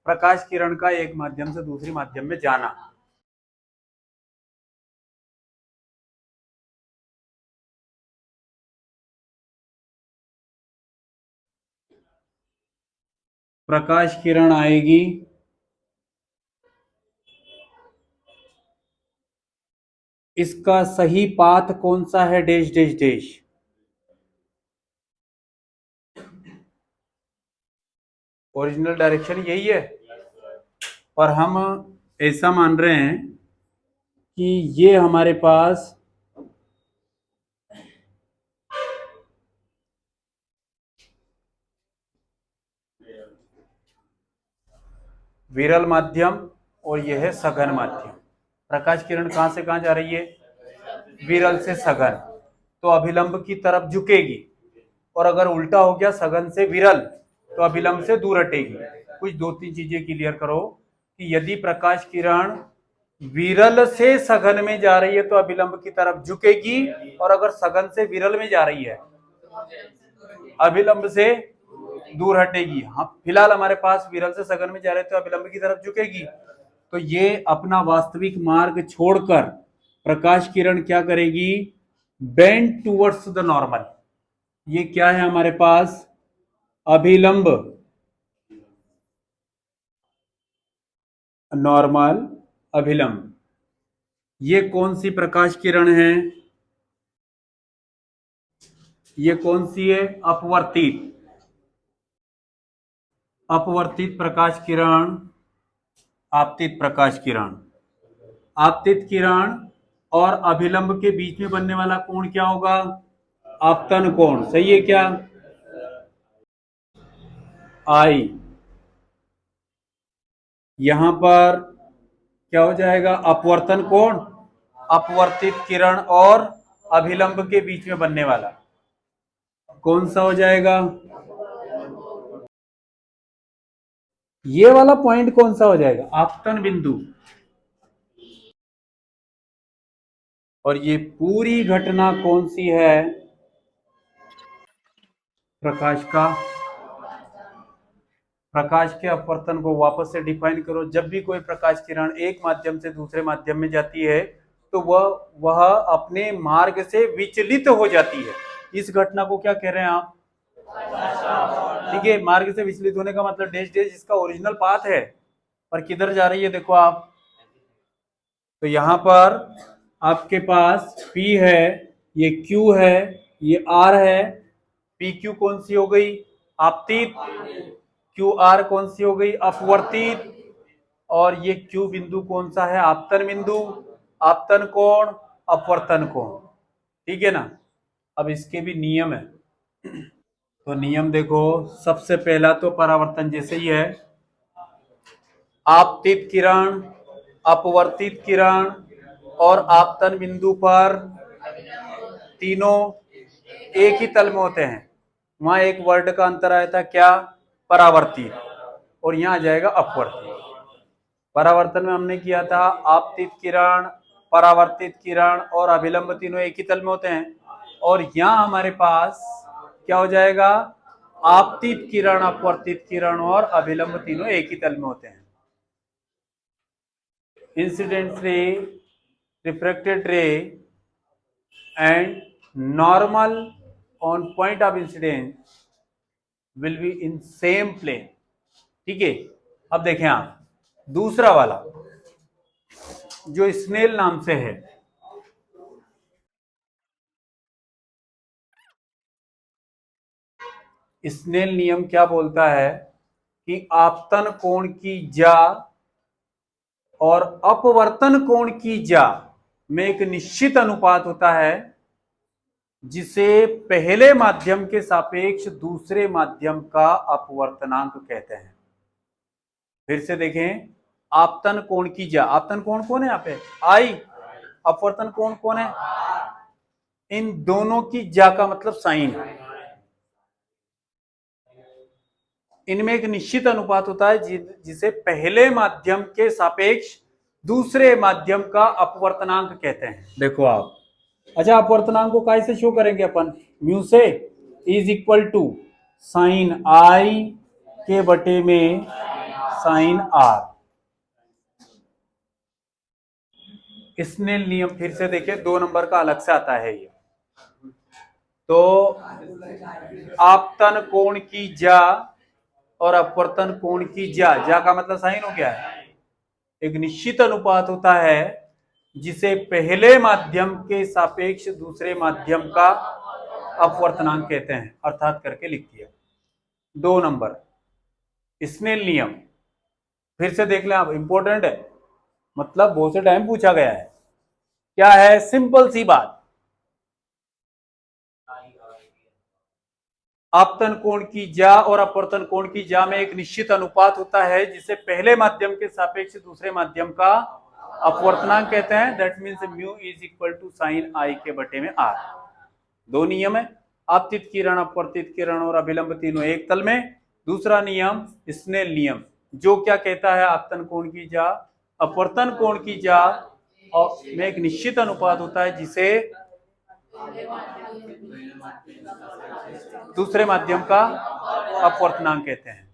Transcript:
प्रकाश किरण का एक माध्यम से दूसरे माध्यम में जाना। प्रकाश किरण आएगी इसका सही पाथ कौन सा है, dash dash dash. Original direction यही है, और हम ऐसा मान रहे हैं कि ये हमारे पास विरल माध्यम और यह है सघन माध्यम। प्रकाश किरण कहां से कहां जा रही है, विरल से सघन, तो अभिलंब की तरफ झुकेगी, और अगर उल्टा हो गया सघन से विरल तो अभिलंब से दूर हटेगी। कुछ दो तीन चीजें क्लियर करो कि यदि प्रकाश किरण विरल से सघन में जा रही है तो अभिलंब की तरफ झुकेगी, और अगर सघन से विरल में जा रही है अभिलंब से दूर हटेगी। हाँ, फिलहाल हमारे पास विरल से सघन में जा रहे तो अभिलंब की तरफ झुकेगी। तो ये अपना वास्तविक मार्ग छोड़कर प्रकाश किरण क्या करेगी, बेंड टुवर्ड्स द नॉर्मल। ये क्या है हमारे पास, अभिलंब, नॉर्मल, अभिलंब। ये कौन सी प्रकाश किरण है, ये कौन सी है, अपवर्तित, अपवर्तित प्रकाश किरण, आपतित प्रकाश किरण। आपतित किरण और अभिलंब के बीच में बनने वाला कोण क्या होगा, आपतन कोण। सही है क्या, आई। यहां पर क्या हो जाएगा, अपवर्तन कोण, अपवर्तित किरण और अभिलंब के बीच में बनने वाला कौन सा हो जाएगा, ये वाला पॉइंट कौन सा हो जाएगा, आपतन बिंदु। और ये पूरी घटना कौन सी है, प्रकाश का, प्रकाश के अपवर्तन को वापस से डिफाइन करो। जब भी कोई प्रकाश किरण एक माध्यम से दूसरे माध्यम में जाती है तो वह अपने मार्ग से विचलित हो जाती है। इस घटना को क्या कह रहे हैं आप, ठीक है, मार्ग से विचलित होने का मतलब डैश डैश इसका ओरिजिनल पाथ है, पर किधर जा रही है देखो आप। तो यहां पर आपके पास P है, ये Q है, ये R है। PQ कौन सी हो गई, आपतित, QR कौन सी हो गई, अपवर्तित, और ये Q बिंदु कौन सा है, आपतन बिंदु, आपतन कोण, अपवर्तन कोण। ठीक है ना। अब इसके भी नियम है, तो नियम देखो। सबसे पहला तो परावर्तन जैसे ही है, आपतित किरण, अपवर्तित किरण और आपतन बिंदु पर तीनों एक ही तल में होते हैं। वहां एक वर्ड का अंतर आया था क्या, परावर्तित, और यहां आ जाएगा अपवर्तित। परावर्तन में हमने किया था आपतित किरण, परावर्तित किरण और अभिलंब तीनों एक ही तल में होते हैं, और यहां हमारे पास क्या हो जाएगा, आपतित किरण, अपवर्तित किरण और अभिलंब तीनों एक ही तल में होते हैं। Incident ray, refracted ray and normal on point of incidence will be in same plane. ठीक है। अब देखें आप दूसरा वाला जो स्नेल नाम से है, स्नेल नियम क्या बोलता है कि आपतन कोण की जा और अपवर्तन कोण की जा में एक निश्चित अनुपात होता है जिसे पहले माध्यम के सापेक्ष दूसरे माध्यम का अपवर्तनांक कहते हैं। फिर से देखें, आपतन कोण की जा, आपतन कोण कौन है यहाँ पे, आई, अपवर्तन कोण कौन है, इन दोनों की जा का मतलब साइन। इनमें एक निश्चित अनुपात होता है जिसे पहले माध्यम के सापेक्ष दूसरे माध्यम का अपवर्तनांक कहते हैं। देखो आप, अच्छा अपवर्तनांक को कैसे शो करेंगे अपन, म्यू से, is equal to sine I के बटे में साइन आर। स्नेल नियम फिर से देखिए, 2 नंबर का अलग से आता है ये। तो आपतन कोण की जा और अपवर्तन कोण की जा का मतलब साइन हो गया है। एक निश्चित अनुपात होता है जिसे पहले माध्यम के सापेक्ष दूसरे माध्यम का अपवर्तनांक कहते हैं, अर्थात करके लिख दिया। 2 नंबर स्नेल नियम फिर से देख लें आप, इंपॉर्टेंट है, मतलब बहुत से टाइम पूछा गया है। क्या है? सिंपल सी बात, आपतन कोण की जा और अपवर्तन कोण की जा में एक निश्चित अनुपात होता है जिसे पहले माध्यम के सापेक्ष दूसरे माध्यम का अपवर्तनांक कहते हैं। That means mu is equal to sine I के बटे में आर। 2 नियम है, आपतित किरण, अपवर्तित किरण और अभिलंब तीनों एक तल में। दूसरा नियम स्नेल नियम, जो क्या कहता है, आपतन कोण की जा अपवर्तन कोण की जा और में एक निश्चित अनुपात होता है जिसे दूसरे माध्यम का अपवर्तनांक कहते हैं।